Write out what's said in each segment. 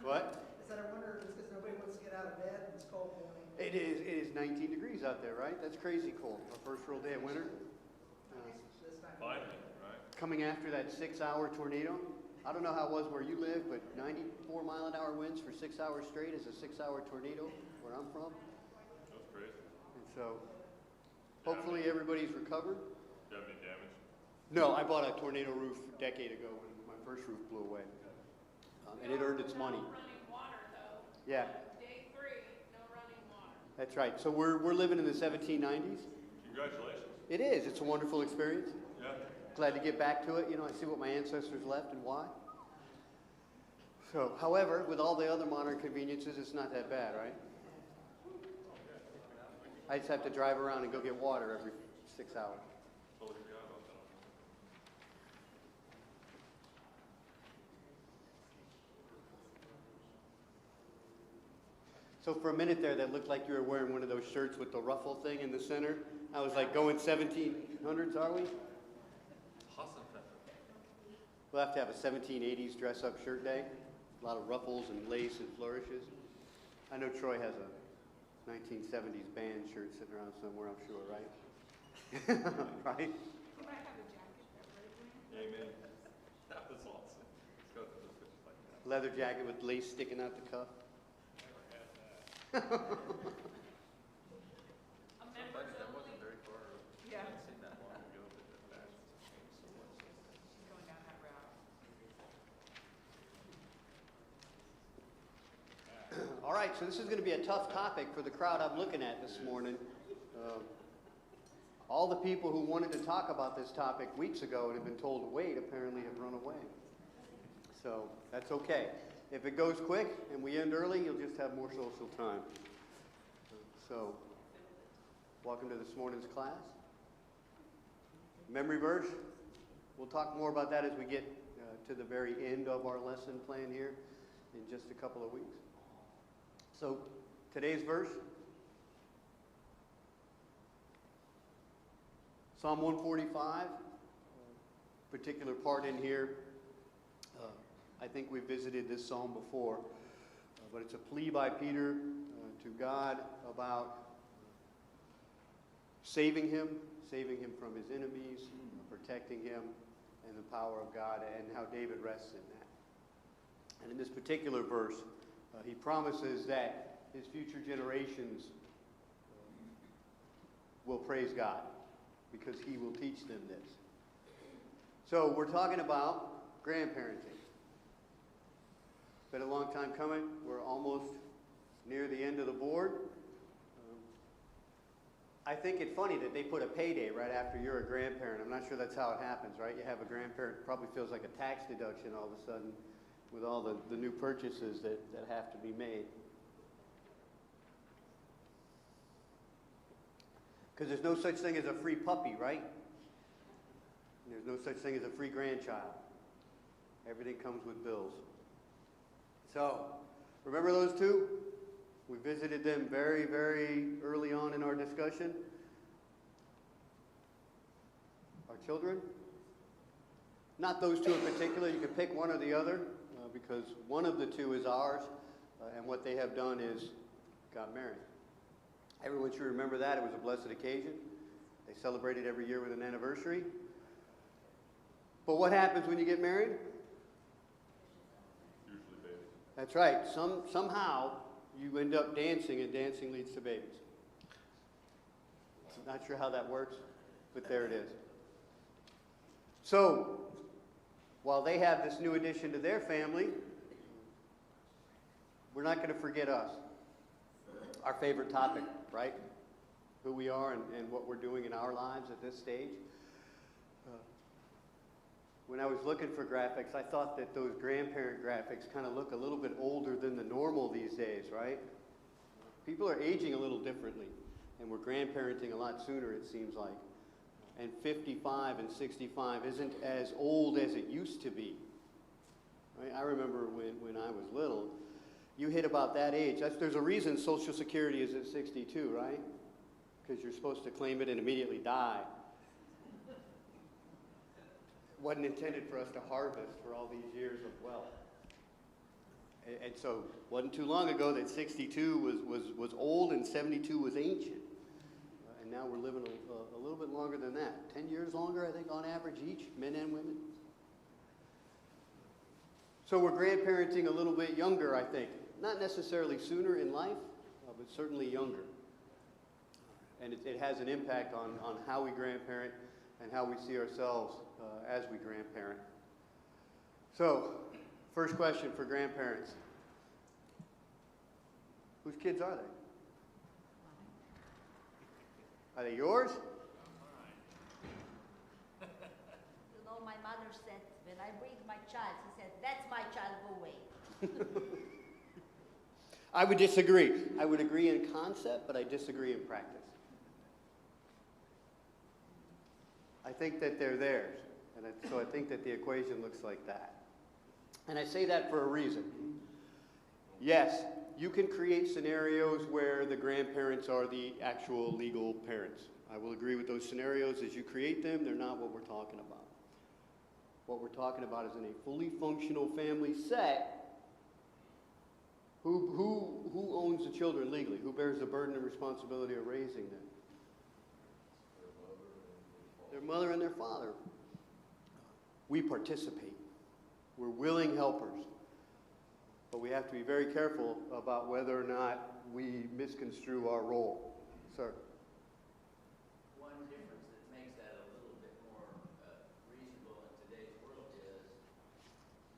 What? I said, I wonder if it's because nobody wants to get out of bed and it's cold morning. It is 19 degrees out there, right? That's crazy cold. Our first real day of winter. At least this time. Finally, right? Coming after that 6-hour tornado. I don't know how it was where you live, but 94-mile-an-hour winds for 6 hours straight is a 6-hour tornado where I'm from. That's crazy. And so, hopefully everybody's recovered. Do you have any damage? No, I bought a tornado roof a decade ago when my first roof blew away. And it earned its money. No running water, though. Yeah, Day 3, no running water. that's right. So we're living in the 1790s. Congratulations. It is. It's a wonderful experience. Yeah. Glad to get back to it. You know, I see what my ancestors left and why. So, however, with all the other modern conveniences, it's not that bad, right? I just have to drive around and go get water every 6 hours. Totally forgot about that. So for a minute there, that looked like you were wearing one of those shirts with the ruffle thing in the center. I was like, going 1700s, are we? We'll have to have a 1780s dress-up shirt day. A lot of ruffles and lace and flourishes. I know Troy has a 1970s band shirt sitting around somewhere, I'm sure, right? Right? You might have a jacket that Ray wears. Amen. That was awesome. Let's go through the pictures like that. Leather jacket with lace sticking out the cuff. Never had that. A members That only. wasn't very far. Yeah. I hadn't seen that long ago, but the fast has changed so much. Going down that route. All right, so this is going to be a tough topic for the crowd I'm looking at this morning. All the people who wanted to talk about this topic weeks ago and have been told to wait apparently have run away. So that's okay. If it goes quick and we end early, you'll just have more social time. So, welcome to this morning's class. Memory verse. We'll talk more about that as we get to the very end of our lesson plan here in just a couple of weeks. So, today's verse, Psalm 145, particular part in here. I think we visited this psalm before, but it's a plea by Peter to God about saving him from his enemies, protecting him, and the power of God, and how David rests in that. And in this particular verse, he promises that his future generations will praise God because he will teach them this. So we're talking about grandparenting. It's been a long time coming. We're almost near the end of the board. I think it's funny that they put a payday right after you're a grandparent. I'm not sure that's how it happens, right? You have a grandparent, it probably feels like a tax deduction all of a sudden with all the new purchases that have to be made. Because there's no such thing as a free puppy, right? And there's no such thing as a free grandchild. Everything comes with bills. So, remember those two? We visited them very, very early on in our discussion. Our children. Not those two in particular. You can pick one or the other because one of the two is ours. And what they have done is got married. Everyone should remember that. It was a blessed occasion. They celebrate it every year with an anniversary. But what happens when you get married? Usually babies. That's right. Somehow you end up dancing, and dancing leads to babies. Not sure how that works, but there it is. So, while they have this new addition to their family, we're not going to forget us. Our favorite topic, right? Who we are and what we're doing in our lives at this stage. When I was looking for graphics, I thought that those grandparent graphics kind of look a little bit older than the normal these days, right? People are aging a little differently, and we're grandparenting a lot sooner, it seems like. And 55 and 65 isn't as old as it used to be. Right? I remember when I was little, you hit about that age. There's a reason Social Security is at 62, right? Because you're supposed to claim it and immediately die. Wasn't intended for us to harvest for all these years of wealth. And so, wasn't too long ago that 62 was old and 72 was ancient. And now we're living a little bit longer than that. 10 years longer, I think, on average each, men and women. So we're grandparenting a little bit younger, I think. Not necessarily sooner in life, but certainly younger. And it has an impact on how we grandparent and how we see ourselves as we grandparent. So, first question for grandparents. Whose kids are they? Are they yours? You know, my mother said, when I bring my child, she said, that's my child, go away. I would disagree. I would agree in concept, but I disagree in practice. I think that they're theirs, and so I think that the equation looks like that. And I say that for a reason. Yes, you can create scenarios where the grandparents are the actual legal parents. I will agree with those scenarios. As you create them, they're not what we're talking about. What we're talking about is in a fully functional family set, who owns the children legally? Who bears the burden and responsibility of raising them? Their mother and their father. We participate. We're willing helpers. But we have to be very careful about whether or not we misconstrue our role. Sir? One difference that makes that a little bit more reasonable in today's world is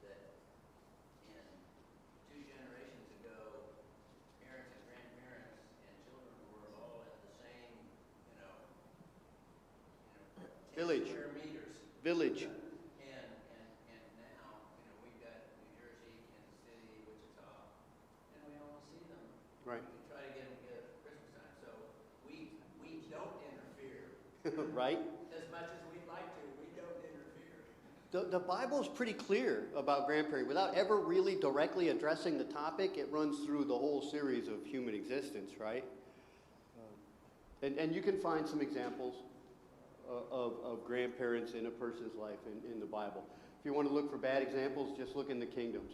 that in 2 generations ago, parents and grandparents and children were all at the same, Village. 10 square meters. Village. And now, we've got New Jersey, Kansas City, Wichita, and we almost see them. Right. We try to get them together for Christmas time. So we don't interfere. Right? As much as we'd like to, we don't interfere. The Bible is pretty clear about grandparenting. Without ever really directly addressing the topic, it runs through the whole series of human existence, right? And you can find some examples of grandparents in a person's life in the Bible. If you want to look for bad examples, just look in the kingdoms.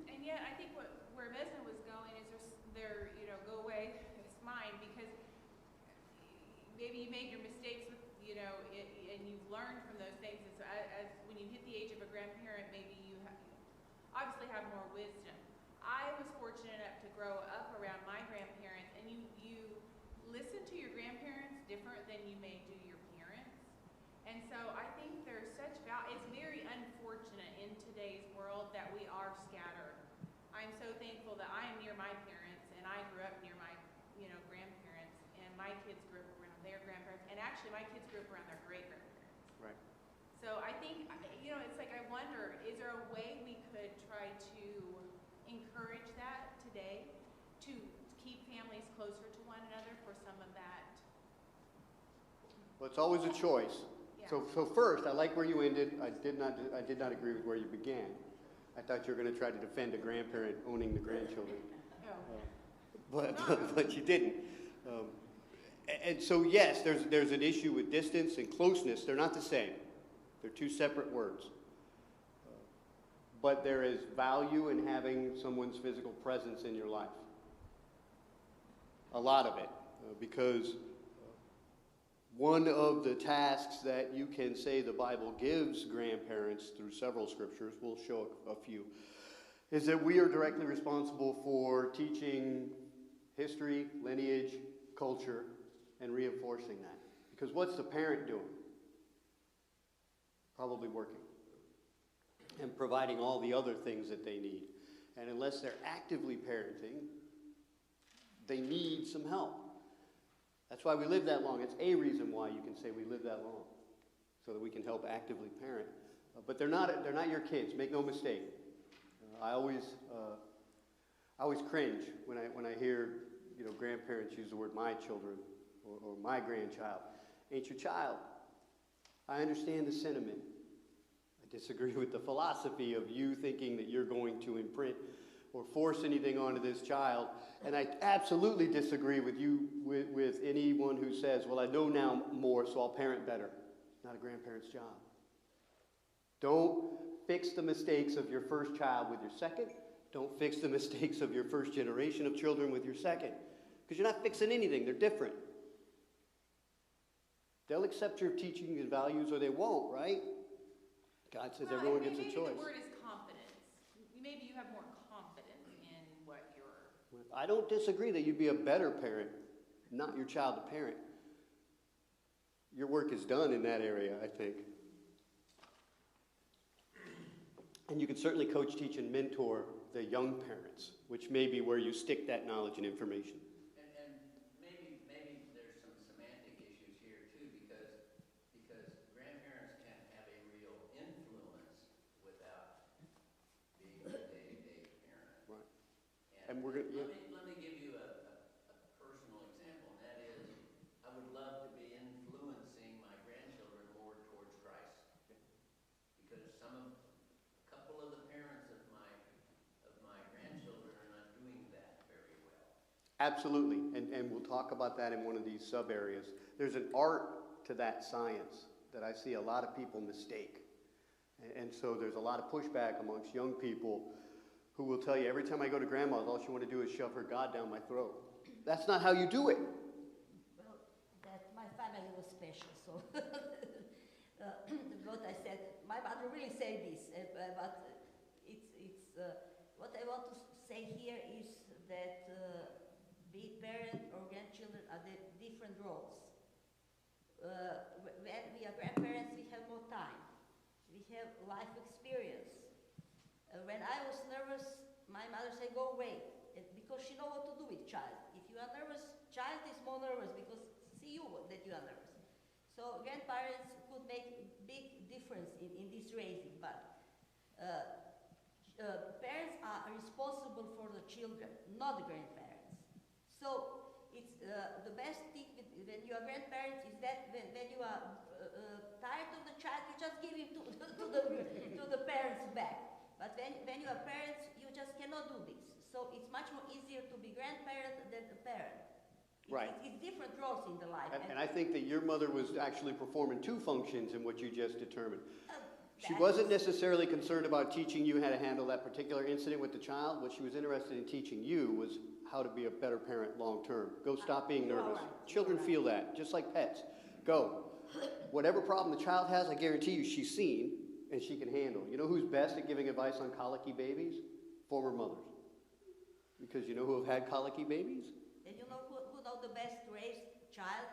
And yet, I think where Mesna was going is go away, it's mine, because maybe you made your mistakes with, and you've learned from those things. And so as when you hit the age of a grandparent, maybe you obviously have more wisdom. I was fortunate enough to grow up around my grandparents, and you listen to your grandparents different than you may do your parents. And so I think there's such value. It's very unfortunate in today's world that we are scattered. I'm so thankful that I am near my parents, and I grew up near my, grandparents, and my kids grew up around their grandparents, and actually my kids grew up around their great-grandparents. Right. So I think, it's like I wonder, is there a way we could try to encourage that today to keep families closer to one another for some of that? Well, it's always a choice. Yeah. So first, I like where you ended. I did not agree with where you began. I thought you were going to try to defend a grandparent owning the grandchildren. Oh. But you didn't. And so yes, there's an issue with distance and closeness. They're not the same. They're two separate words. But there is value in having someone's physical presence in your life. A lot of it. Because one of the tasks that you can say the Bible gives grandparents through several scriptures, we'll show a few, is that we are directly responsible for teaching history, lineage, culture, and reinforcing that. Because what's the parent doing? Probably working. And providing all the other things that they need. And unless they're actively parenting, they need some help. That's why we live that long. It's a reason why you can say we live that long, so that we can help actively parent. But they're not your kids. Make no mistake. I always cringe when I hear grandparents use the word "my children" or "my grandchild." Ain't your child. I understand the sentiment. I disagree with the philosophy of you thinking that you're going to imprint or force anything onto this child. And I absolutely disagree with you, with anyone who says, well, I know now more, so I'll parent better. It's not a grandparent's job. Don't fix the mistakes of your first child with your second. Don't fix the mistakes of your first generation of children with your second. Because you're not fixing anything. They're different. They'll accept your teaching and values or they won't, right? God says Well, everyone and gets a maybe choice. the word is confidence. Maybe you have more confidence in what you're. I don't disagree that you'd be a better parent, not your child to parent. Your work is done in that area, I think. And you can certainly coach, teach, and mentor the young parents, which may be where you stick that knowledge and information. And maybe there's some semantic issues here too, because grandparents can have a real influence without being a day-to-day parent. Right. And we're gonna, Let me give you a personal example, and that is, I would love to be influencing my grandchildren more towards Christ. Because a couple of the parents of my grandchildren are not doing that very well. absolutely, and we'll talk about that in one of these sub areas. There's an art to that science that I see a lot of people mistake. And so there's a lot of pushback amongst young people who will tell you every time I go to grandma's, all she want to do is shove her God down my throat. That's not how you do it. Well, that my family was special, so what I said, my mother really said this, but it's what I want to say here is that be it parent or grandchildren are the different roles. When we are grandparents, we have more time. We have life experience. When I was nervous, my mother said, go away, because she knows what to do with child. If you are nervous, child is more nervous because see you that you are nervous. So grandparents could make big difference in this raising, but parents are responsible for the children, not the grandparents. So it's the best thing when you are grandparents is that when you are tired of the child, you just give him to the parents back. But when you are parents, you just cannot do this. So it's much more easier to be grandparent than a parent. Right. It's different roles in the life. And I think that your mother was actually performing two functions in what you just determined. She That wasn't is- necessarily concerned about teaching you how to handle that particular incident with the child. What she was interested in teaching you was how to be a better parent long term. Go stop being You are nervous. right. Children You are feel that, just like pets. Go. Whatever problem the child has, I guarantee you she's seen and she can handle. You know who's best at giving advice on colicky babies? Former mothers. Because you know who have had colicky babies? And you know who know the best raised child?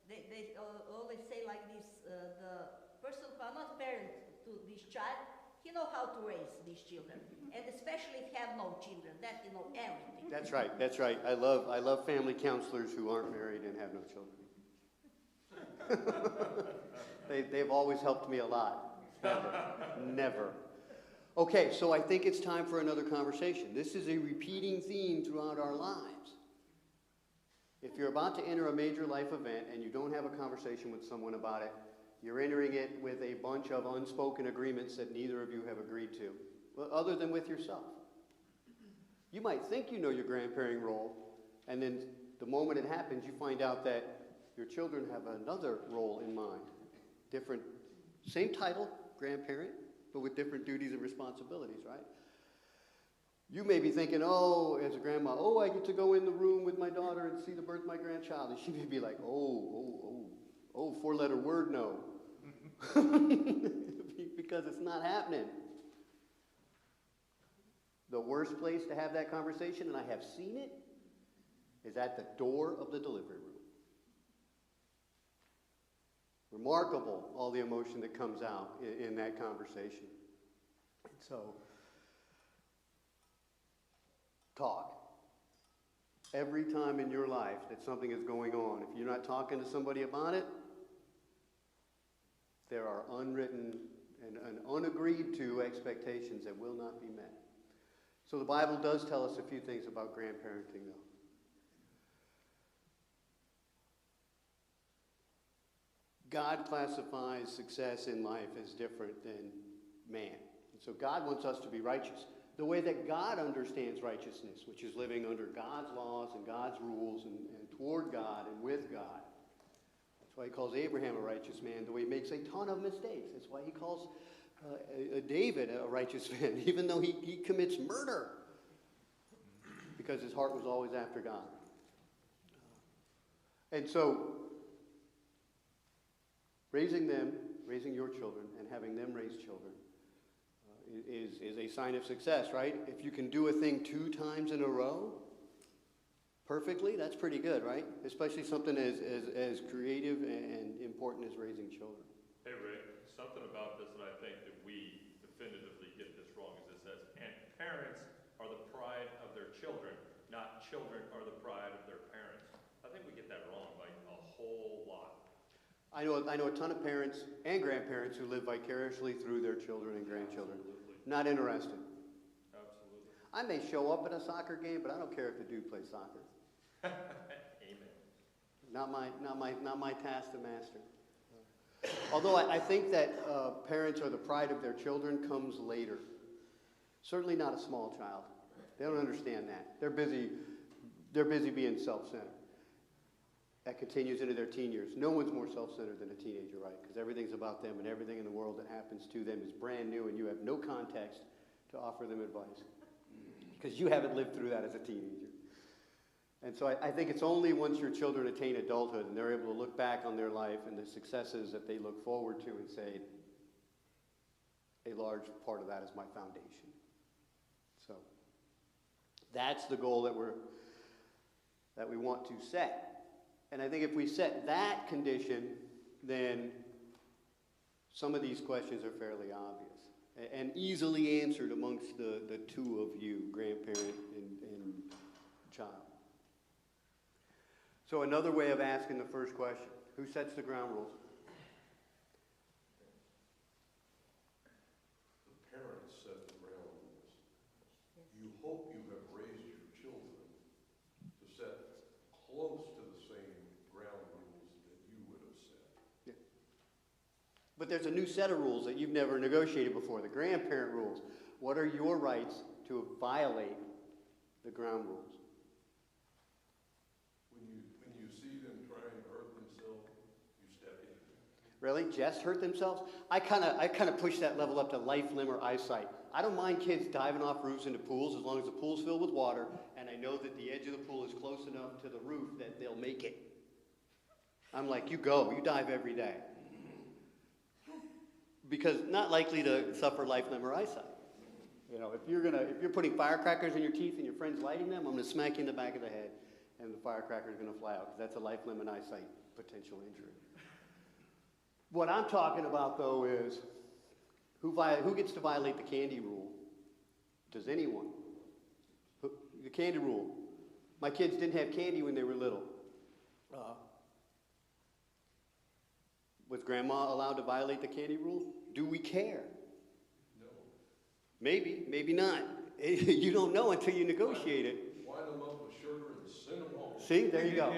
They always say like this, the person who are not parent to this child, he know how to raise these children. And especially if have no children, that he know everything. That's right, that's right. I love family counselors who aren't married and have no children. They've always helped me a lot. Never. Okay, so I think it's time for another conversation. This is a repeating theme throughout our lives. If you're about to enter a major life event and you don't have a conversation with someone about it, you're entering it with a bunch of unspoken agreements that neither of you have agreed to, well, other than with yourself. You might think you know your grandparenting role, and then the moment it happens, you find out that your children have another role in mind. Different, same title, grandparent, but with different duties and responsibilities, right? You may be thinking, oh, as a grandma, oh, I get to go in the room with my daughter and see the birth of my grandchild. And she may be like, four-letter word no. Because it's not happening. The worst place to have that conversation, and I have seen it, is at the door of the delivery room. Remarkable, all the emotion that comes out in that conversation. And so, talk. Every time in your life that something is going on, if you're not talking to somebody about it, there are unwritten and unagreed to expectations that will not be met. So the Bible does tell us a few things about grandparenting, though. God classifies success in life as different than man. And so God wants us to be righteous. The way that God understands righteousness, which is living under God's laws and God's rules and toward God and with God. That's why he calls Abraham a righteous man, though he makes a ton of mistakes. That's why he calls David a righteous man, even though he commits murder, because his heart was always after God. And so, raising your children, and having them raise children is a sign of success, right? If you can do a thing 2 times in a row perfectly, that's pretty good, right? Especially something as creative and important as raising children. Hey, Rick, something about this that I think that we definitively get this wrong is it says, and parents are the pride of their children, not children are the pride of their parents. I think we get that wrong by a whole lot. I know a ton of parents and grandparents who live vicariously through their children and grandchildren. Absolutely. Not interested. Absolutely. I may show up at a soccer game, but I don't care if the dude plays soccer. Amen. Not my task to master. Although I think that parents are the pride of their children comes later. Certainly not a small child. They don't understand that. They're busy being self-centered. That continues into their teen years. No one's more self-centered than a teenager, right? Because everything's about them, and everything in the world that happens to them is brand new, and you have no context to offer them advice. Because you haven't lived through that as a teenager. And so I think it's only once your children attain adulthood and they're able to look back on their life and the successes that they look forward to and say, a large part of that is my foundation. So that's the goal that we want to set. And I think if we set that condition, then some of these questions are fairly obvious and easily answered amongst the 2 of you, grandparent and child. So another way of asking the first question, who sets the ground rules? The parents set the ground rules. You hope you have raised your children to set close to the same ground rules that you would have set. Yeah. But there's a new set of rules that you've never negotiated before, the grandparent rules. What are your rights to violate the ground rules? When you see them trying to hurt themselves, you step in. Really? Just hurt themselves? I kind of push that level up to life, limb, or eyesight. I don't mind kids diving off roofs into pools as long as the pool's filled with water and I know that the edge of the pool is close enough to the roof that they'll make it. I'm like, you go, you dive every day. Because not likely to suffer life, limb, or eyesight. You know, if you're putting firecrackers in your teeth and your friend's lighting them, I'm going to smack you in the back of the head and the firecracker's going to fly out because that's a life, limb, and eyesight potential injury. What I'm talking about, though, is who gets to violate the candy rule? Does anyone? The candy rule. My kids didn't have candy when they were little. Was Grandma allowed to violate the candy rule? Do we care? No. Maybe, maybe not. You don't know until you negotiate it. Line them up with sugar and send them home. See, there you go.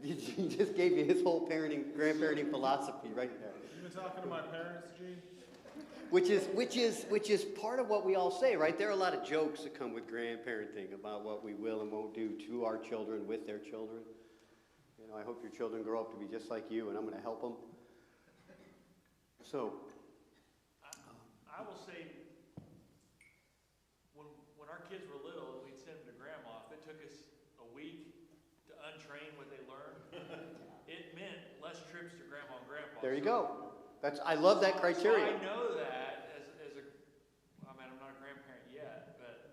He just gave you his whole grandparenting philosophy right there. You been talking to my parents, Gene? Which is part of what we all say, right? There are a lot of jokes that come with grandparenting about what we will and won't do to our children with their children. You know, I hope your children grow up to be just like you, and I'm going to help them. So, I will say, when our kids were little and we'd send them to grandma, if it took us a week to untrain what they learned, it meant less trips to grandma and grandpa. there you go. I love that criteria. So I know that as a, I mean, I'm not a grandparent yet, but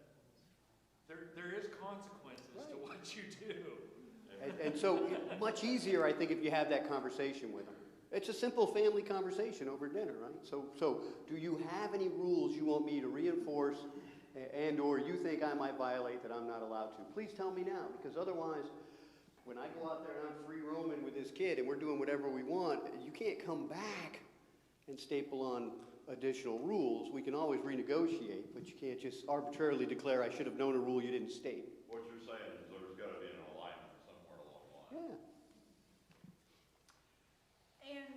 there is consequences to what you do. And so much easier, I think, if you have that conversation with them. It's a simple family conversation over dinner, right? So do you have any rules you want me to reinforce and or you think I might violate that I'm not allowed to? Please tell me now, because otherwise, when I go out there and I'm free roaming with this kid and we're doing whatever we want, you can't come back and staple on additional rules. We can always renegotiate, but you can't just arbitrarily declare I should have known a rule you didn't state. What you're saying is there's got to be an alignment somewhere along the line. Yeah. And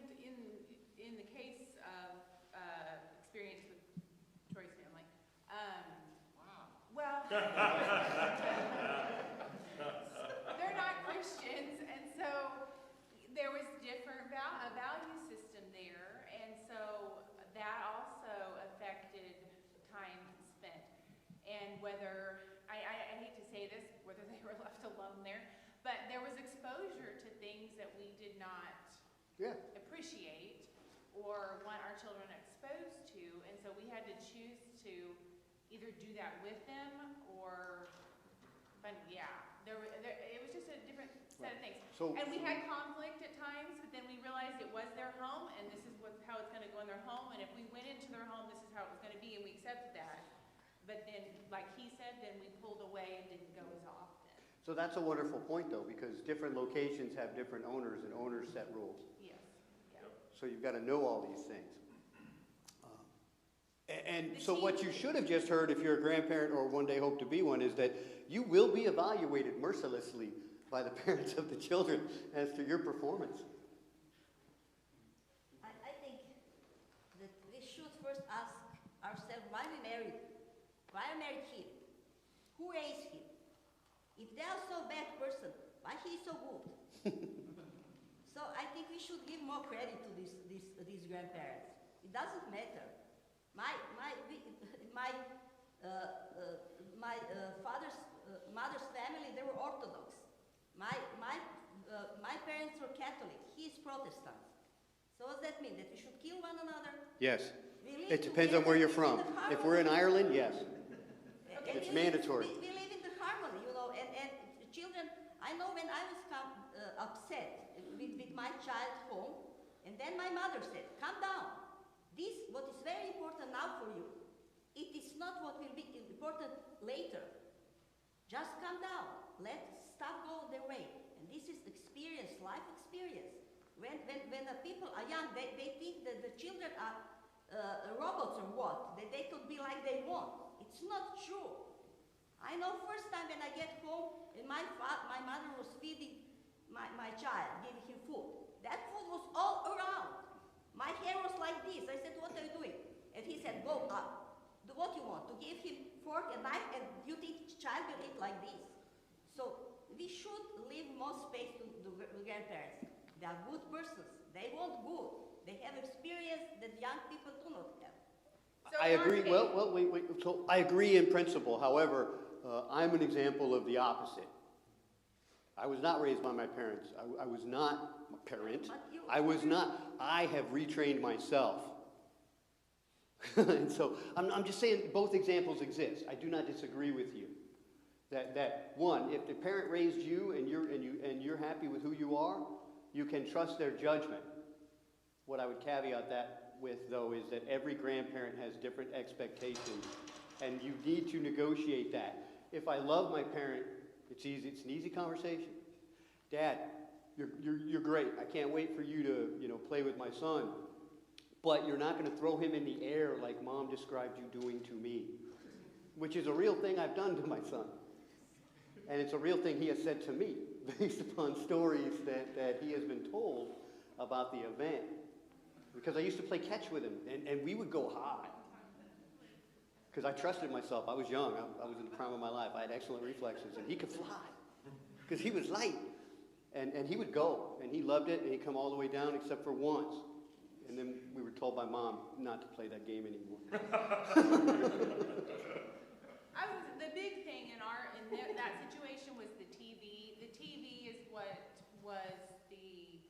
in the case of experience with Troy's family, well, they're not Christians, and so there was Yeah. appreciate or want our children exposed to, and so we had to choose to either do that with them or, but yeah, it was just a different set of things. So, And we had conflict at times, but then we realized it was their home, and this is how it's gonna go in their home, and if we went into their home, this is how it was gonna be, and we accepted that. But then, like he said, then we pulled away and didn't go as often. so that's a wonderful point though, because different locations have different owners and owners set rules. Yes, yeah. So you've got to know all these things. And The so what team- you should have just heard if you're a grandparent or one day hope to be one is that you will be evaluated mercilessly by the parents of the children as to your performance. I think that we should first ask ourselves why we married. Why I married him? Who raised him? If they are so bad person, why he is so good? So I think we should give more credit to these grandparents. It doesn't matter. My father's mother's family, they were Orthodox. My parents were Catholic. He is Protestant. So what does that mean? That we should kill one another? Yes. We live It depends on together, where you're we from. live in If we're in harmony. Ireland, yes. And It's we live- mandatory. We live in the harmony, you know, and children, I know when I was upset with my child home, and then my mother said, calm down. This, what is very important now for you, it is not what will be important later. Just calm down. Let stuff go their way. And this is experience, life experience. When the people are young, they think that the children are robots or what, that they could be like they want. It's not true. I know first time when I get home and my mother was feeding my child, giving him food. That food was all around. My hair was like this. I said, what are you doing? And he said, go up. Do what you want. To give him fork and knife, and you think child will eat like this. So we should leave more space to the grandparents. They are good persons. They want good. They have experience that young people do not have. So I in our agree. case- Well, wait. So I agree in principle. However, I'm an example of the opposite. I was not raised by my parents. I was not a parent. But you- I was not. I have retrained myself. And so I'm just saying both examples exist. I do not disagree with you. That one, if the parent raised you and you're happy with who you are, you can trust their judgment. What I would caveat that with, though, is that every grandparent has different expectations, and you need to negotiate that. If I love my parent, it's easy. It's an easy conversation. Dad, you're great. I can't wait for you to play with my son. But you're not going to throw him in the air like Mom described you doing to me, which is a real thing I've done to my son. And it's a real thing he has said to me based upon stories that he has been told about the event. Because I used to play catch with him, and we would go high. Because I trusted myself. I was young. I was in the prime of my life. I had excellent reflexes, and he could fly. Because he was light. And he would go, and he loved it, and he'd come all the way down except for once. And then we were told by Mom not to play that game anymore. The big thing in that situation was the TV. The TV is what was the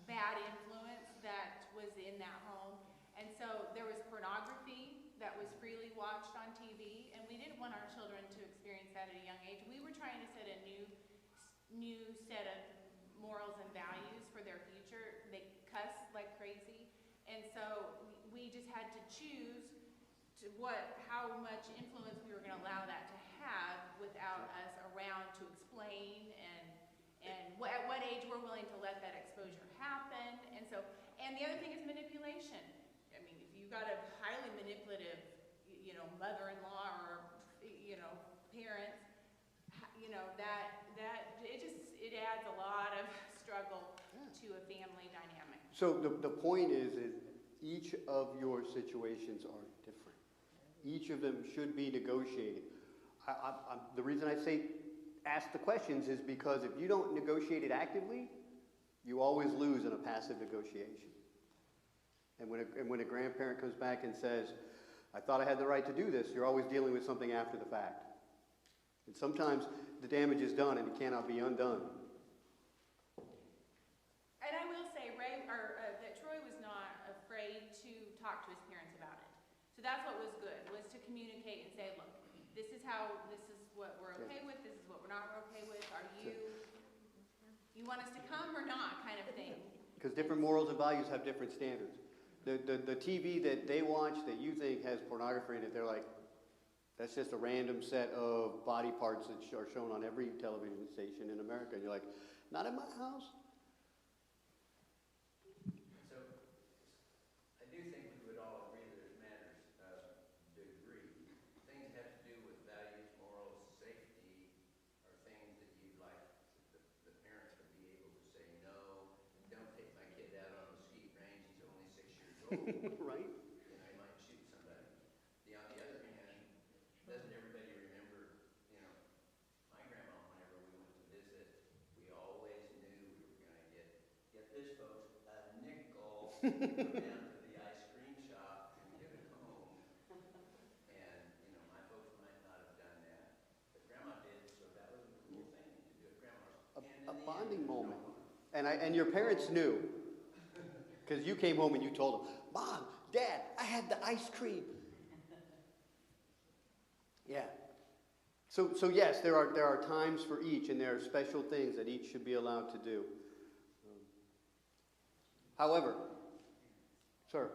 bad influence that was in that home. And so there was pornography that was freely watched on TV, and we didn't want our children to experience that at a young age. We were trying to set a new set of morals and values for their future. They cuss like crazy. And so we just had to choose how much influence we were going to allow that to have without us around to explain and at what age we're willing to let that exposure happen. And the other thing is manipulation. I mean, if you've got a highly manipulative, mother-in-law or, parents, that it adds a lot of struggle to a family dynamic. So the point is each of your situations are different. Each of them should be negotiated. The reason I say ask the questions is because if you don't negotiate it actively, you always lose in a passive negotiation. And when a grandparent comes back and says, I thought I had the right to do this, you're always dealing with something after the fact. And sometimes the damage is done and it cannot be undone. And I will say, Ray, or this is what we're okay with, this is what we're not okay with, you want us to come or not, kind of thing. Because different morals and values have different standards. The TV that they watch that you think has pornography in it, they're like, that's just a random set of body parts that are shown on every television station in America. And you're like, not in my house. So, I do think we would all agree that there's matters of degree. Things that have to do with values, morals, safety, are things that you'd like the parents to be able to say, no, don't take my kid out on the skeet range, he's only 6 years old. Right? You know, he might shoot somebody. On the other hand, doesn't everybody remember, you know, my grandma, whenever we went to visit, we always knew we were gonna get this folks, a nickel, to go down to the ice cream shop and give it home. And, you know, my folks might not have done that, but grandma did, so that was a cool thing to do at grandma's. A bonding moment. And your parents knew. Because you came home and you told them, Mom, Dad, I had the ice cream. Yeah. So yes, there are times for each, and there are special things that each should be allowed to do. However, sir.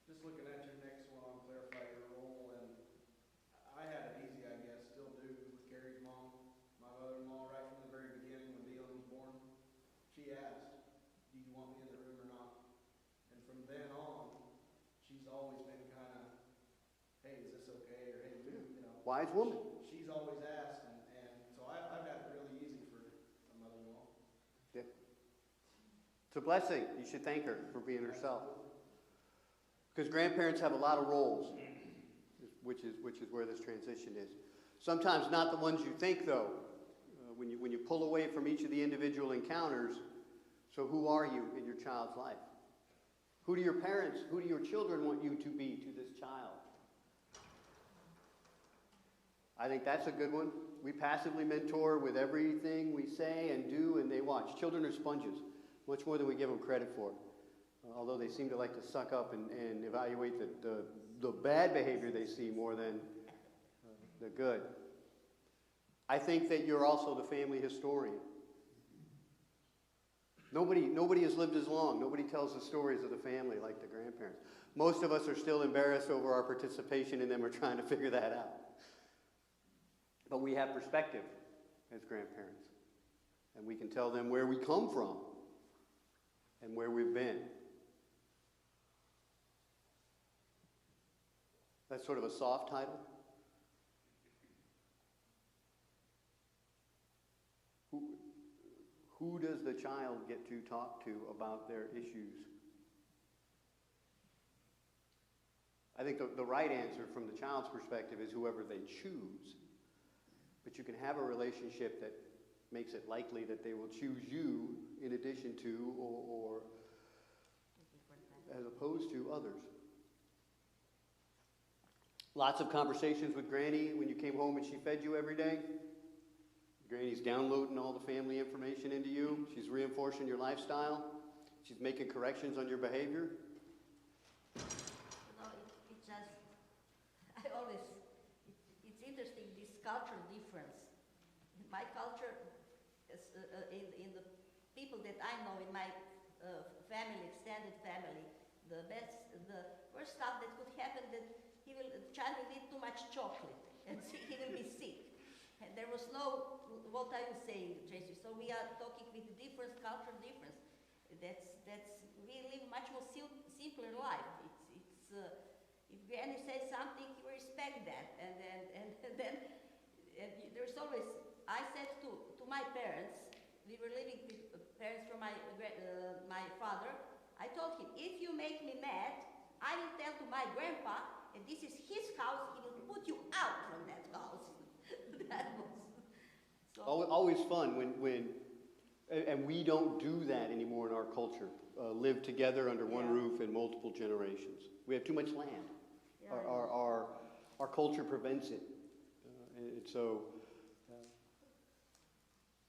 Just looking at your next one on clarify your role, and I had it easy, I guess, still do with Gary's mom. My mother-in-law, right from the very beginning when Leland was born, she asked, do you want me in the room or not? And from then on, she's always been kind of, hey, is this okay? Or hey, you know. Wise woman. She's always asked, and so I've had it really easy for a mother-in-law. Yeah. It's a blessing. You should thank her for being herself. Because grandparents have a lot of roles, which is where this transition is. Sometimes not the ones you think, though. When you pull away from each of the individual encounters, so who are you in your child's life? Who do your parents, who do your children want you to be to this child? I think that's a good one. We passively mentor with everything we say and do, and they watch. Children are sponges, much more than we give them credit for. Although they seem to like to suck up and evaluate the bad behavior they see more than the good. I think that you're also the family historian. Nobody has lived as long. Nobody tells the stories of the family like the grandparents. Most of us are still embarrassed over our participation in them or trying to figure that out. But we have perspective as grandparents. And we can tell them where we come from and where we've been. That's sort of a soft title. Who does the child get to talk to about their issues? I think the right answer from the child's perspective is whoever they choose. But you can have a relationship that makes it likely that they will choose you in addition to or as opposed to others. Lots of conversations with Granny when you came home and she fed you every day. Granny's downloading all the family information into you. She's reinforcing your lifestyle. She's making corrections on your behavior. No, it just, it's interesting, this cultural difference. In my culture, in the people that I know in my family, extended family, the worst stuff that could happen that the child will eat too much chocolate and he will be sick. And there was no, what are you saying, Tracy? So we are talking with the difference, cultural difference. We live much more simpler life. If Granny says something, you respect that. And then there's always, I said to my parents, we were living with parents from my father, I told him, if you make me mad, I will tell to my grandpa, and this is his house, he will put you out from that house. That was so. Always fun and we don't do that anymore in our culture. Live together under one roof in multiple generations. We have too much land. Yeah. Our culture prevents it. And so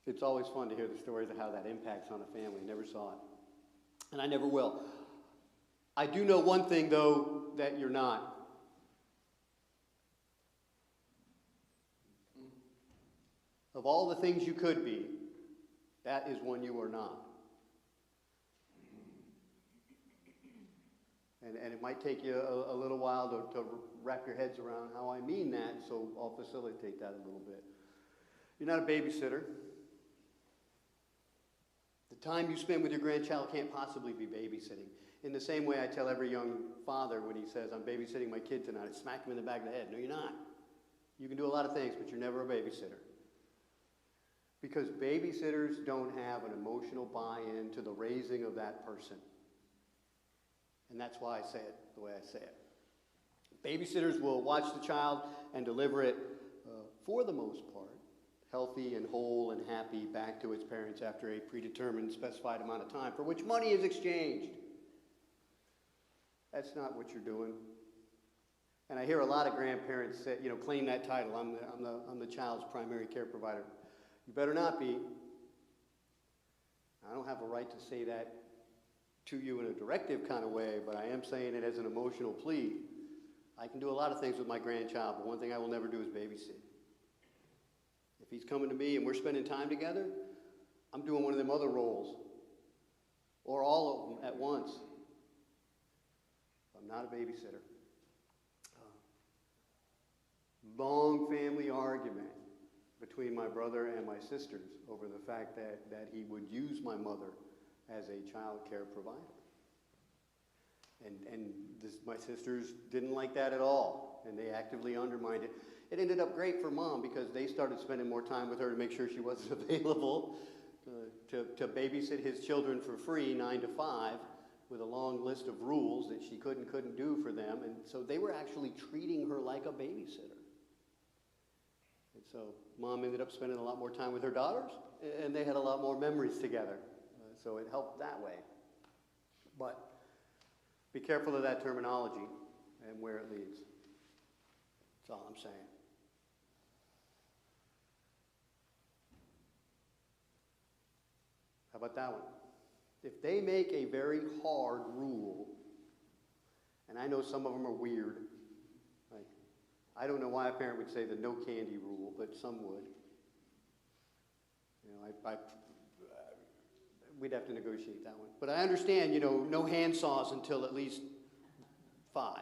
it's always fun to hear the stories of how that impacts on a family. Never saw it. And I never will. I do know one thing, though, that you're not. Of all the things you could be, that is one you are not. And it might take you a little while to wrap your heads around how I mean that, so I'll facilitate that a little bit. You're not a babysitter. The time you spend with your grandchild can't possibly be babysitting. In the same way I tell every young father when he says, I'm babysitting my kid tonight, I smack him in the back of the head. No, you're not. You can do a lot of things, but you're never a babysitter. Because babysitters don't have an emotional buy-in to the raising of that person. And that's why I say it the way I say it. Babysitters will watch the child and deliver it, for the most part, healthy and whole and happy back to its parents after a predetermined, specified amount of time for which money is exchanged. That's not what you're doing. And I hear a lot of grandparents say, claim that title. I'm the child's primary care provider. You better not be. I don't have a right to say that to you in a directive kind of way, but I am saying it as an emotional plea. I can do a lot of things with my grandchild, but one thing I will never do is babysit. If he's coming to me and we're spending time together, I'm doing one of them other roles, or all of them at once. I'm not a babysitter. Long family argument between my brother and my sisters over the fact that he would use my mother as a child care provider. My sisters didn't like that at all, and they actively undermined it. It ended up great for Mom because they started spending more time with her to make sure she wasn't available to babysit his children for free 9 to 5 with a long list of rules that she couldn't do for them. And so they were actually treating her like a babysitter. And so Mom ended up spending a lot more time with her daughters, and they had a lot more memories together. So it helped that way. But be careful of that terminology and where it leads. That's all I'm saying. How about that one? If they make a very hard rule, and I know some of them are weird, like, I don't know why a parent would say the no candy rule, but some would. We'd have to negotiate that one. But I understand, no hand saws until at least 5.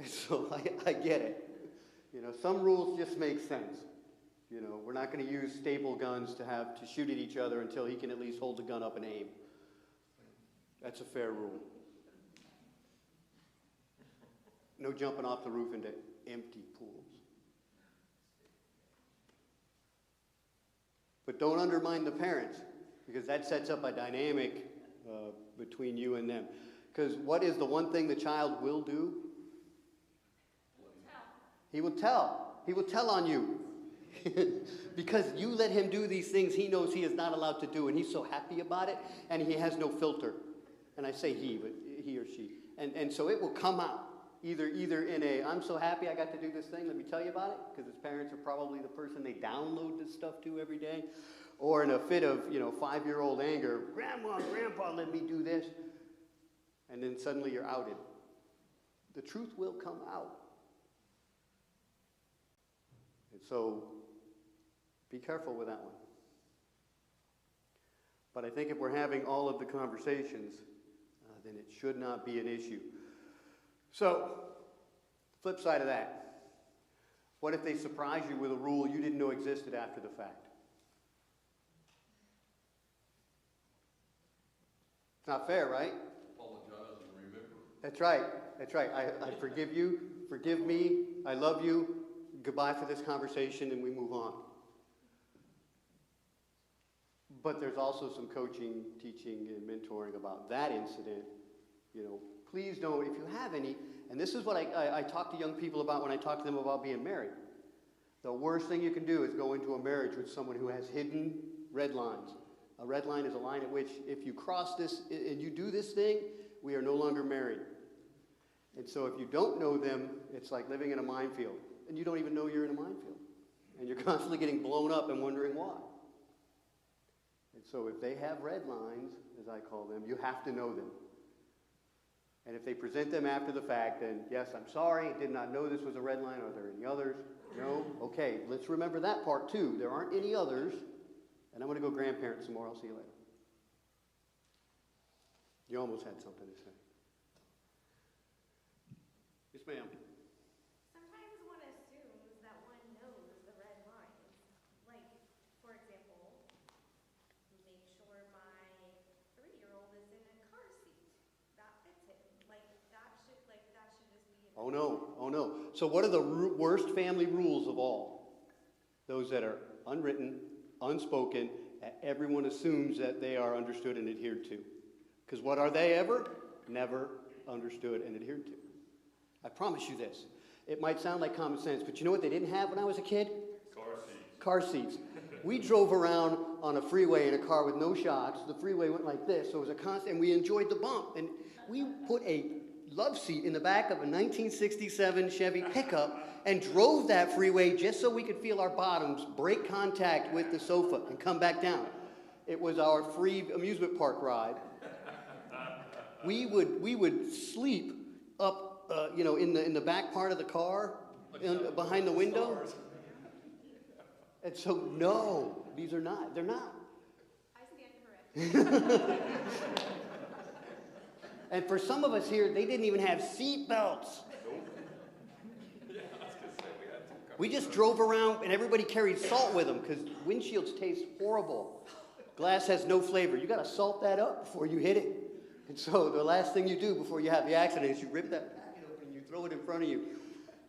So I get it. Some rules just make sense. We're not going to use staple guns to shoot at each other until he can at least hold the gun up and aim. That's a fair rule. No jumping off the roof into empty pools. But don't undermine the parents, because that sets up a dynamic between you and them. Because what is the one thing the child will do? He will tell. He will tell on you. Because you let him do these things he knows he is not allowed to do, and he's so happy about it, and he has no filter. And I say he, but he or she. And so it will come out. Either in a, I'm so happy I got to do this thing, let me tell you about it, because his parents are probably the person they download this stuff to every day. Or in a fit of, 5-year-old anger, Grandma, Grandpa, let me do this. And then suddenly you're outed. The truth will come out. And so, be careful with that one. But I think if we're having all of the conversations, then it should not be an issue. So, flip side of that. What if they surprise you with a rule you didn't know existed after the fact? It's not fair, right? Apologize and remember. That's right. That's right. I forgive you. Forgive me. I love you. Goodbye for this conversation, and we move on. But there's also some coaching, teaching, and mentoring about that incident. Please don't, if you have any, and this is what I talk to young people about when I talk to them about being married. The worst thing you can do is go into a marriage with someone who has hidden red lines. A red line is a line at which if you cross this and you do this thing, we are no longer married. And so if you don't know them, it's like living in a minefield. And you don't even know you're in a minefield. And you're constantly getting blown up and wondering why. And so if they have red lines, as I call them, you have to know them. And if they present them after the fact, then yes, I'm sorry, did not know this was a red line. Are there any others? No? Okay, let's remember that part too. There aren't any others. And I'm going to go grandparent some more. I'll see you later. You almost had something to say. Yes, ma'am. Sometimes one assumes that one knows the red lines. Like, for example, make sure my 3-year-old is in a car seat. That fits him. Like, that should just be. Oh no, oh no. So what are the worst family rules of all? Those that are unwritten, unspoken, that everyone assumes that they are understood and adhered to. Because what are they ever? Never understood and adhered to. I promise you this. It might sound like common sense, but you know what they didn't have when I was a kid? Car seats. Car seats. We drove around on a freeway in a car with no shocks. The freeway went like this, so it was a constant, and we enjoyed the bump. And we put a love seat in the back of a 1967 Chevy pickup and drove that freeway just so we could feel our bottoms break contact with the sofa and come back down. It was our free amusement park ride. We would sleep up, in the back part of the car, behind the window. And so, no, these are not. They're not. I stand corrected. And for some of us here, they didn't even have seat belts. We just drove around, and everybody carried salt with them because windshields taste horrible. Glass has no flavor. You got to salt that up before you hit it. And so the last thing you do before you have the accident is you rip that packet open and you throw it in front of you.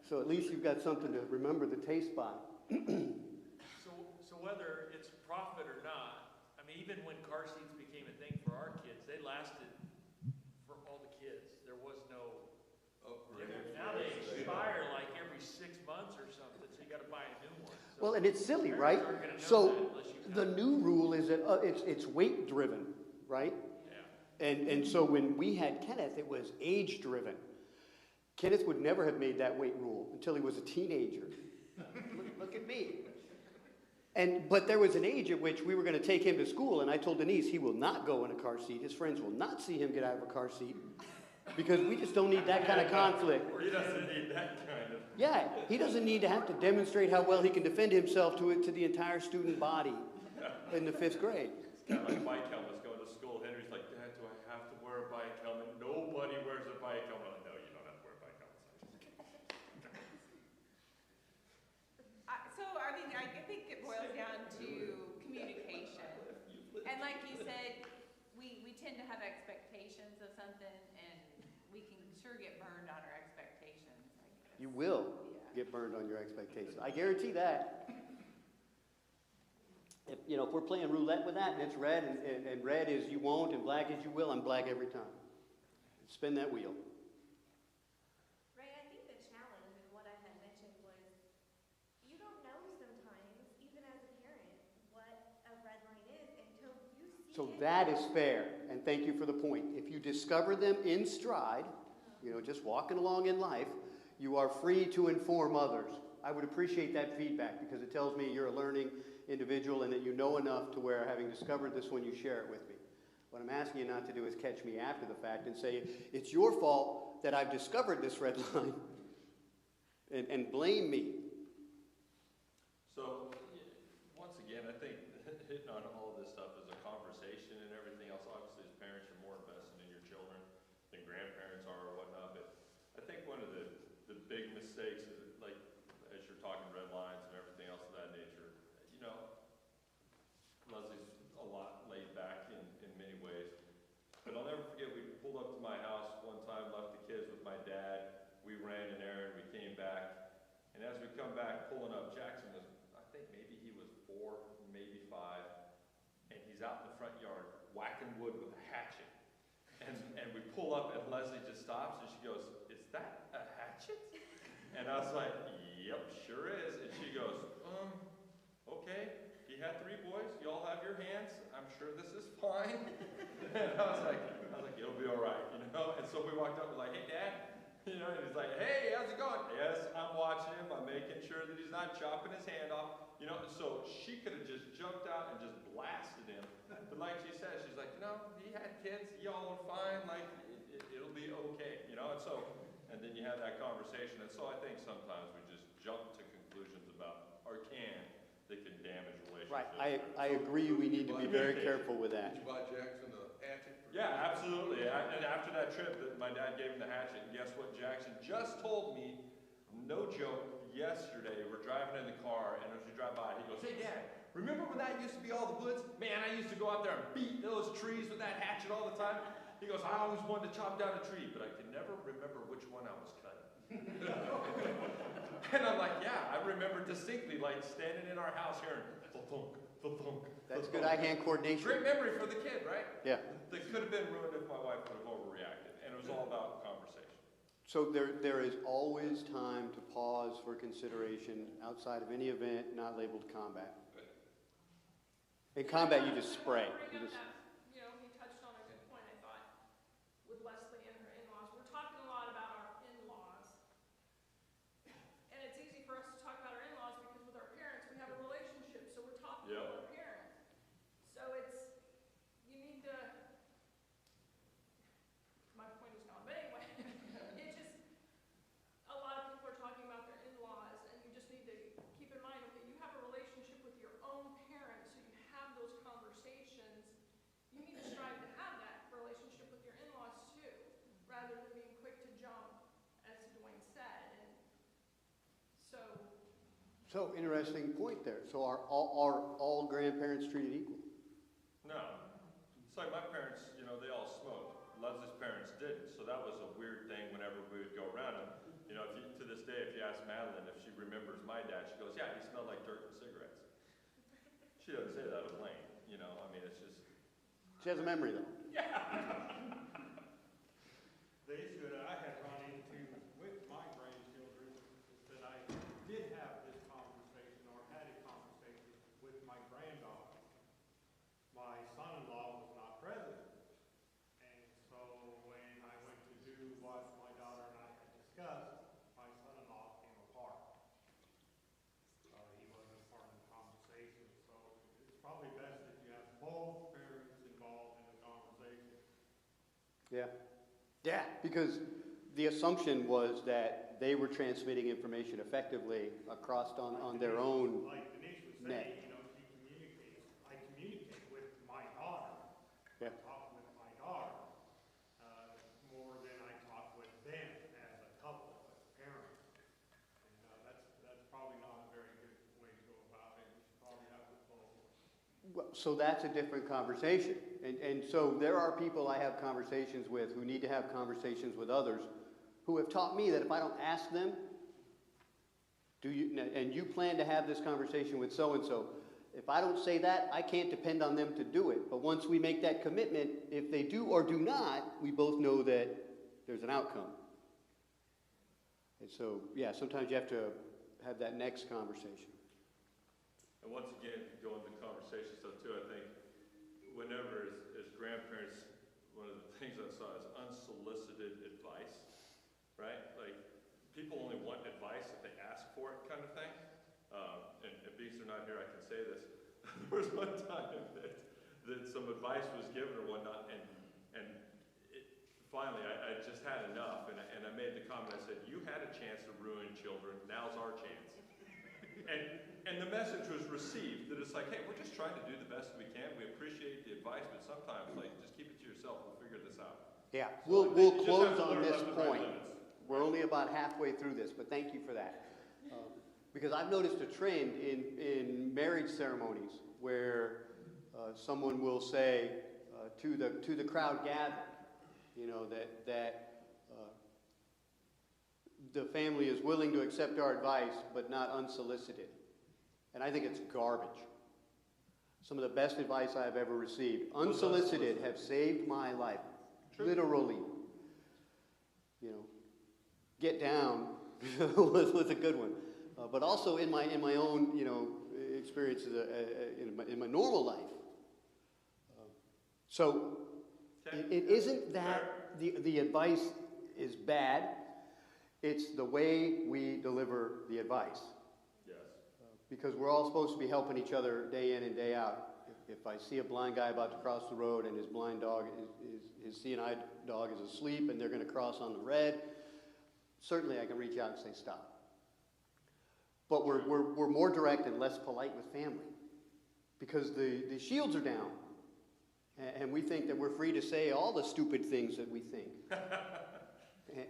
So at least you've got something to remember the taste by. So whether it's profit or not, I mean, even when car seats became a thing for our kids, they lasted for all the kids. There was no Upgrade. Now they expire like every 6 months or something, so you got to buy a new one. So Well, and it's silly, right? parents aren't gonna know So that unless you the tell them. new rule is that it's weight driven, right? Yeah. And so when we had Kenneth, it was age driven. Kenneth would never have made that weight rule until he was a teenager. Look at me. But there was an age at which we were going to take him to school, and I told Denise he will not go in a car seat. His friends will not see him get out of a car seat because we just don't need that kind of conflict. Or he doesn't need that kind of. Yeah, he doesn't need to have to demonstrate how well he can defend himself to the entire student body in the 5th grade. It's kind of like bike helmets going to school. Henry's like, Dad, do I have to wear a bike helmet? Nobody wears a bike helmet. I'm like, no, you don't have to wear a bike helmet. So, I mean, I think it boils down to communication. And like you said, we tend to have expectations of something, and we can sure get burned on our expectations, I guess. You will Yeah. get burned on your expectations. I guarantee that. If we're playing roulette with that, and it's red, and red is you won't, and black is you will, I'm black every time. Spin that wheel. Right, I think the challenge and what I had mentioned was you don't know sometimes, even as a parent, what a red line is until you see So it. that is fair, and thank you for the point. If you discover them in stride, just walking along in life, you are free to inform others. I would appreciate that feedback because it tells me you're a learning individual and that you know enough to where, having discovered this one, you share it with me. What I'm asking you not to do is catch me after the fact and say, it's your fault that I've discovered this red line, and blame me. So, once again, I think hitting on all of this stuff is a conversation and everything else. Obviously, as parents, you're more invested in your children than grandparents are or whatnot. But I think one of the big mistakes is, like, as you're talking red lines and everything else of that nature, Leslie's a lot laid back in many ways. But I'll never forget, we pulled up to my house one time, left the kids with my dad. We ran an errand, we came back. And as we come back, pulling up, Jackson was, I think maybe he was 4, maybe 5. And he's out in the front yard whacking wood with a hatchet. And we pull up and Leslie just stops and she goes, "Is that a hatchet?" And I was like, "Yep, sure is." And she goes, "Okay. He had 3 boys. You all have your hands. I'm sure this is fine." And I was like, "It'll be all right," And so we walked up and like, "Hey, Dad," and he's like, "Hey, how's it going?" "Yes, I'm watching him. I'm making sure that he's not chopping his hand off." So she could have just jumped out and just blasted him. But like she said, she's like, "He had kids. Y'all are fine. Like, it'll be usually okay, you know, and then you have that conversation, and so I think sometimes we just jump to conclusions about, or that can damage relationships. Right, I agree, we need to be very careful with that. Did you buy Jackson a hatchet? Yeah, absolutely. And after that trip, my dad gave him the hatchet, and guess what? Jackson just told me, no joke, yesterday, we're driving in the car, and as we drive by, he goes, "Hey, Dad, remember when that used to be all the woods? Man, I used to go out there and beat those trees with that hatchet all the time." He goes, "I always wanted to chop down a tree, but I can never remember which one I was cutting." And I'm like, yeah, I remember distinctly, like, standing in our house hearing, thunk, thunk. That's good eye-hand coordination. Great memory for the kid, right? Yeah. That could have been ruined if my wife would have overreacted, and it was all about conversation. So there is always time to pause for consideration outside of any event not labeled combat. In combat, you just spray. You Bring up just, that, you know, he touched on a good point, I thought, with Leslie and her in-laws. We're talking a lot about our in-laws. And it's easy for us to talk about our in-laws because with our parents, we have a relationship, so we're talking Yep. about our parents. So you need to, my point is gone, but anyway, it just, a lot of people are talking about their in-laws, and you just need to keep in mind, okay, you have a relationship with your own parents, so you have those conversations. You need to strive to have that relationship with your in-laws too, rather than being quick to jump, as Dwayne said, and so interesting point there. So are all grandparents treated equal? No. It's like my parents, you know, they all smoked. Leslie's parents didn't, so that was a weird thing whenever we would go around. And, you know, to this day, if you ask Madeline if she remembers my dad, she goes, "Yeah, he smelled like dirt and cigarettes." She doesn't say that of Lane, you know, I mean, it's just... She has a memory, though. The issue that I had run into with my grandchildren is that I did have this conversation or had a conversation with my granddaughter. My son-in-law was not present. And so when I went to do what my daughter and I had discussed, my son-in-law came apart. He wasn't part of the conversation, so it's probably best that you have both parents involved in the conversation. Yeah. Yeah, because the assumption was that they were transmitting information effectively across on their own Like Denise was net. saying, you know, she communicates, I communicate with my daughter. Yeah. I talk with my daughter, more than I talk with them as a couple, as parents. And, that's probably not a very good way to go about it. You should probably have it both. Well, so that's a different conversation. And so there are people I have conversations with who need to have conversations with others who have taught me that if I don't ask them, and you plan to have this conversation with so-and-so, if I don't say that, I can't depend on them to do it. But once we make that commitment, if they do or do not, we both know that there's an outcome. And so, yeah, sometimes you have to have that next conversation. And once again, going to conversation stuff too, I think whenever as grandparents, one of the things I saw is unsolicited advice, right? Like, people only want advice if they ask for it kind of thing. And if Beeks are not here, I can say this. There was one time that some advice was given or whatnot, and finally I just had enough, and I made the comment, I said, "You had a chance to ruin children, now's our chance." And the message was received, that it's like, hey, we're just trying to do the best we can. We appreciate the advice, but sometimes, like, just keep it to yourself. We'll figure this out. Yeah, So we'll you just close have to on learn this left and right point. limits. We're only about halfway through this, but thank you for that. Because I've noticed a trend in marriage ceremonies where someone will say to the crowd gathered, you know, that the family is willing to accept our advice, but not unsolicited. And I think it's garbage. Some of the best advice I have ever received, unsolicited, have saved my life. True. Literally. You know, get down was a good one. But also in my own, you know, experiences in my normal life. So it isn't that the advice is bad. It's the way we deliver the advice. Yes. Because we're all supposed to be helping each other day in and day out. If I see a blind guy about to cross the road and his blind dog, his seeing eye dog is asleep and they're going to cross on the red, certainly I can reach out and say stop. But we're more direct and less polite with family because the shields are down. And we think that we're free to say all the stupid things that we think.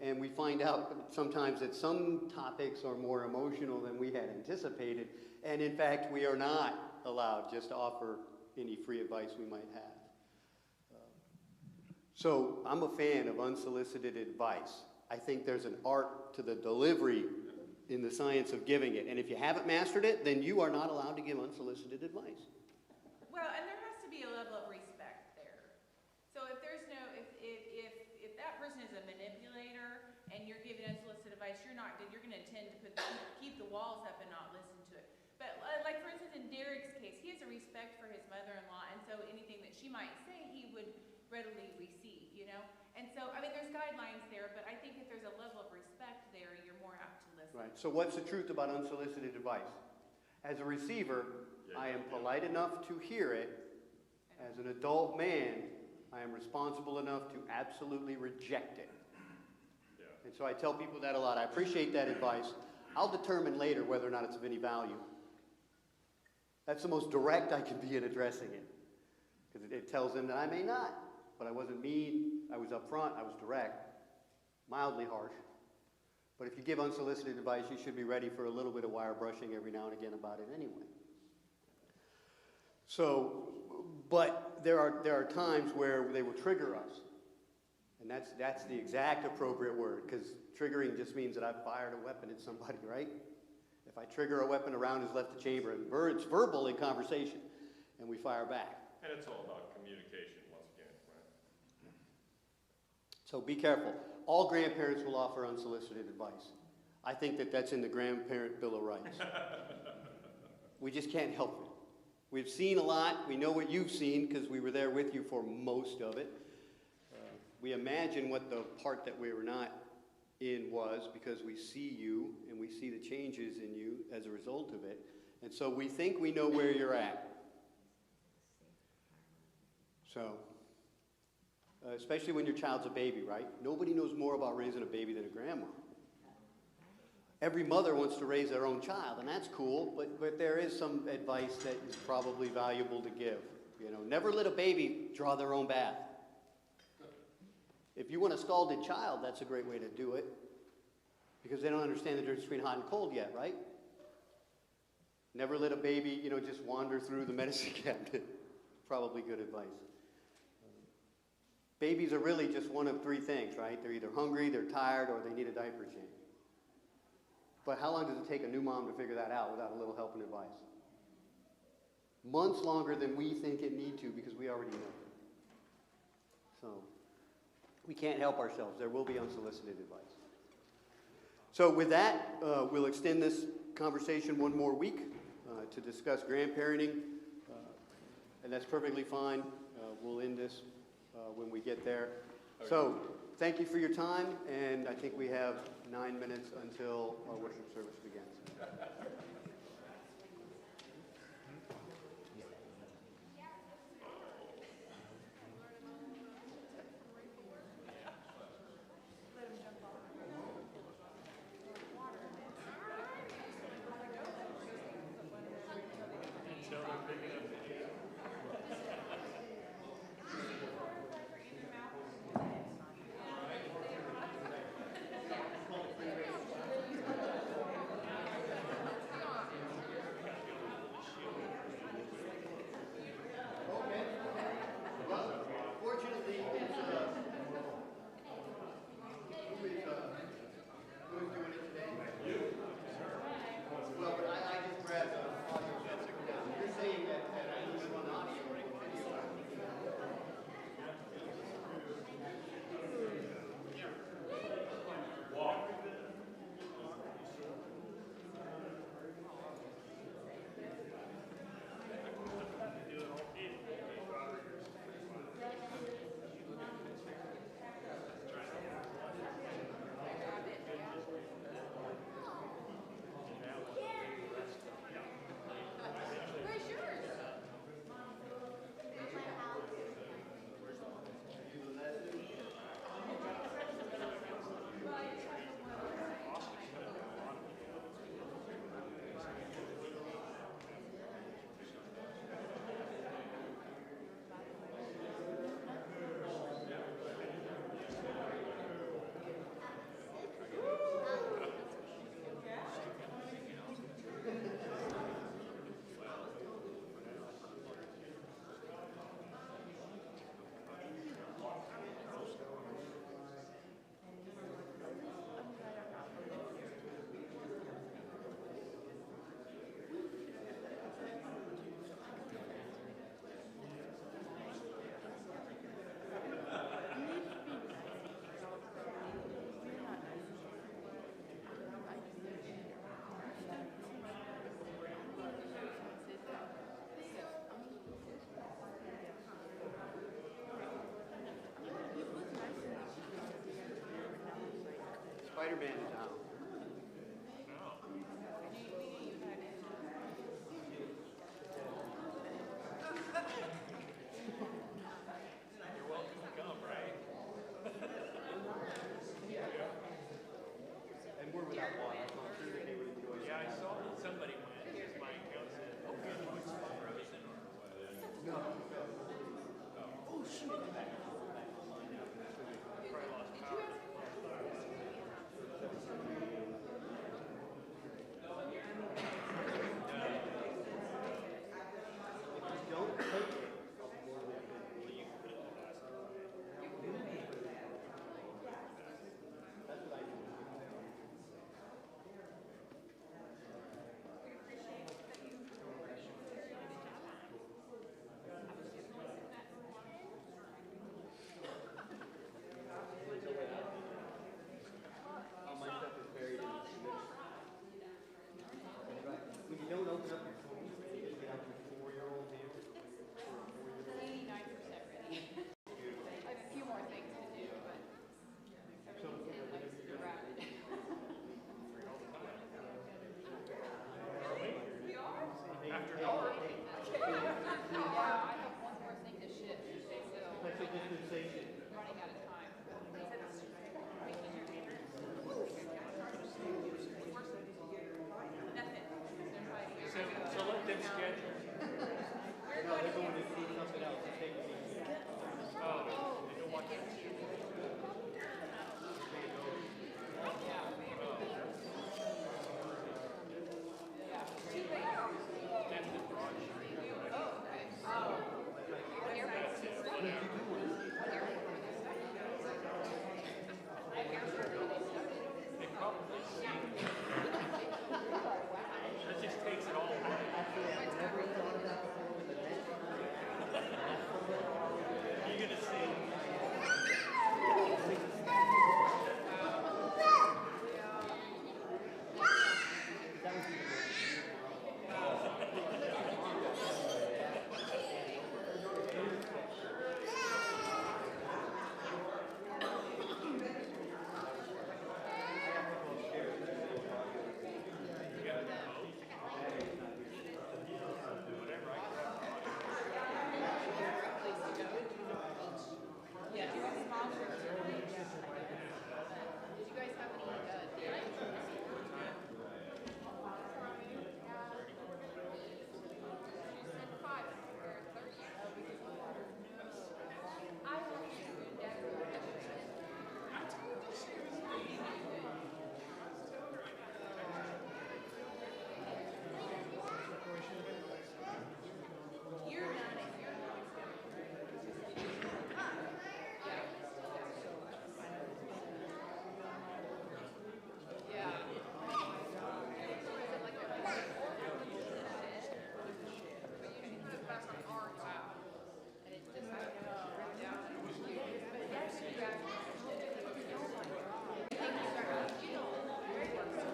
And we find out sometimes that some topics are more emotional than we had anticipated. And in fact, we are not allowed just to offer any free advice we might have. So I'm a fan of unsolicited advice. I think there's an art to the delivery in the science of giving it. And if you haven't mastered it, then you are not allowed to give unsolicited advice. Well, and there has to be a level of respect there. So if there's no, if that person is a manipulator and you're giving unsolicited advice, you're not good. You're going to tend to keep the walls up and not listen to it. But like for instance, in Derek's case, he has a respect for his mother-in-law, and so anything that she might say, he would readily receive, you know? And so, I mean, there's guidelines there, but I think if there's a level of respect there, you're more apt to listen. Right. So what's the truth about unsolicited advice? As a receiver, I am polite enough to hear it. As an adult man, I am responsible enough to absolutely reject it. Yeah. And so I tell people that a lot. I appreciate that advice. I'll determine later whether or not it's of any value. That's the most direct I can be in addressing it. Because it tells them that I may not. But I wasn't mean, I was upfront, I was direct, mildly harsh. But if you give unsolicited advice, you should be ready for a little bit of wire brushing every now and again about it anyway. So, but there are times where they will trigger us. And that's the exact appropriate word, because triggering just means that I've fired a weapon at somebody, right? If I trigger a weapon, a round has left the chamber, and it's verbal in conversation, and we fire back. And it's all about communication once again, right? So be careful. All grandparents will offer unsolicited advice. I think that that's in the Grandparent Bill of Rights. We just can't help it. We've seen a lot. We know what you've seen because we were there with you for most of it. We imagine what the part that we were not in was because we see you and we see the changes in you as a result of it. And so we think we know where you're at. So, especially when your child's a baby, right? Nobody knows more about raising a baby than a grandma. Every mother wants to raise their own child, and that's cool, but there is some advice that is probably valuable to give. You know, never let a baby draw their own bath. If you want a scalded child, that's a great way to do it, because they don't understand the difference between hot and cold yet, right? Never let a baby, just wander through the medicine cabinet. Probably good advice. Babies are really just one of three things, right? They're either hungry, they're tired, or they need a diaper change. But how long does it take a new mom to figure that out without a little help and advice? Months longer than we think it need to because we already know. So we can't help ourselves. There will be unsolicited advice. So with that, we'll extend this conversation one more week to discuss grandparenting, and that's perfectly fine. We'll end this when we get there. So thank you for your time, and I think we have 9 minutes until our worship service begins. looking up